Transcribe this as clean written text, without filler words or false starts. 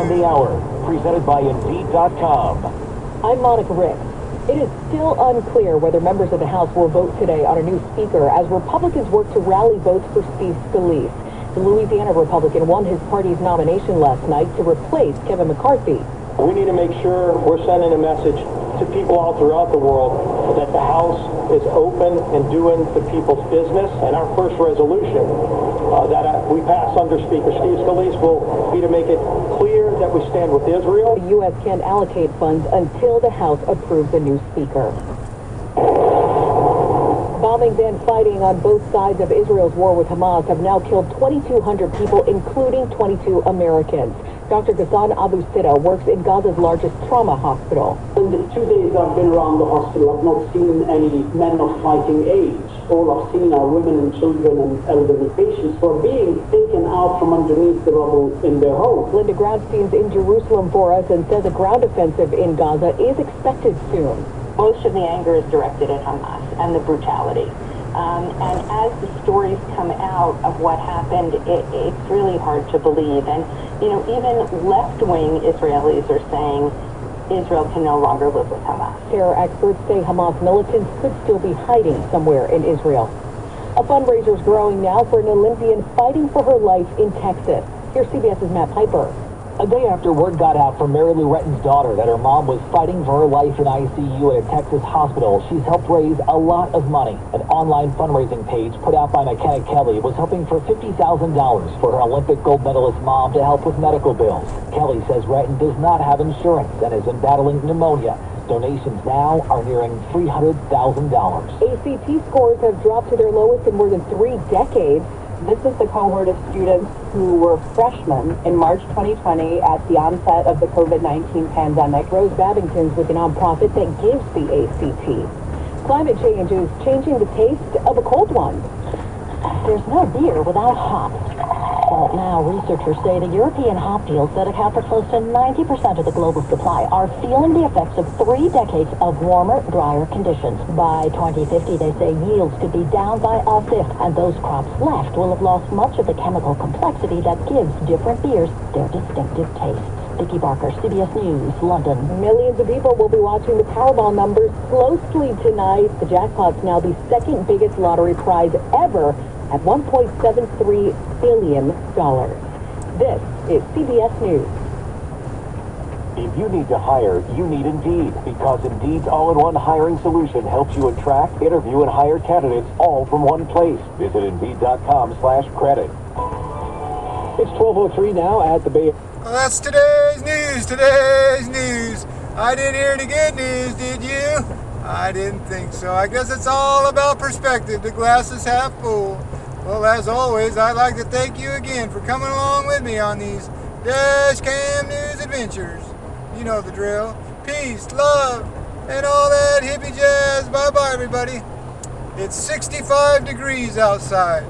on the Hour, presented by Indeed.com. I'm Monica Ricks. It is still unclear whether members of the House will vote today on a new speaker as Republicans work to rally votes for Steve Scalise. The Louisiana Republican won his party's nomination last night to replace Kevin McCarthy. We need to make sure we're sending a message to people all throughout the world that the House is open and doing the people's business. And our first resolution that we pass under Speaker Steve Scalise will be to make it clear that we stand with Israel. The U.S. can't allocate funds until the House approves a new speaker. Bombings and fighting on both sides of Israel's war with Hamas have now killed 2,200 people, including 22 Americans. Dr. Ghassan Abu Sida works in Gaza's largest trauma hospital. In the 2 days I've been around the hospital, I've not seen any men of fighting age. All I've seen are women and children and elderly patients who are being taken out from underneath the rubble in their homes. Linda Groundstein's in Jerusalem for us and says a ground offensive in Gaza is expected soon. Most of the anger is directed at Hamas and the brutality. And as the stories come out of what happened, it's really hard to believe. And, you know, even left-wing Israelis are saying Israel can no longer live with Hamas. Terror experts say Hamas militants could still be hiding somewhere in Israel. A fundraiser is growing now for an Olympian fighting for her life in Texas. Here's CBS's Matt Piper. A day after word got out from Mary Lou Retton's daughter that her mom was fighting for her life in ICU at a Texas hospital, she's helped raise a lot of money. An online fundraising page put out by McKenna Kelly was hoping for $50,000 for her Olympic gold medalist mom to help with medical bills. Kelly says Retton does not have insurance and is battling pneumonia. Donations now are nearing $300,000. ACT scores have dropped to their lowest in more than 3 decades. This is the cohort of students who were freshmen in March 2020 at the onset of the COVID-19 pandemic. Rose Babington's with a nonprofit that gives the ACT. Climate change is changing the taste of a cold one. There's no beer without hops. Well, now researchers say the European hop fields that account for close to 90% of the global supply are feeling the effects of 3 decades of warmer, drier conditions. By 2050, they say yields could be down by a fifth, and those crops left will have lost much of the chemical complexity that gives different beers their distinctive tastes. Vicki Barker, CBS News, London. Millions of people will be watching the Powerball numbers closely tonight. The jackpot's now the second biggest lottery prize ever at $1.73 billion. This is CBS News. If you need to hire, you need Indeed, because Indeed's all-in-one hiring solution helps you attract, interview, and hire candidates all from one place. Visit Indeed.com/credit. It's 12:03 now at the Bay. Well, that's today's news. I didn't hear any good news, did you? I didn't think so. I guess it's all about perspective. The glass is half full. Well, as always, I'd like to thank you again for coming along with me on these Dash Cam News adventures. You know the drill. Peace, love, and all that hippie jazz. Bye-bye, everybody. It's 65 degrees outside.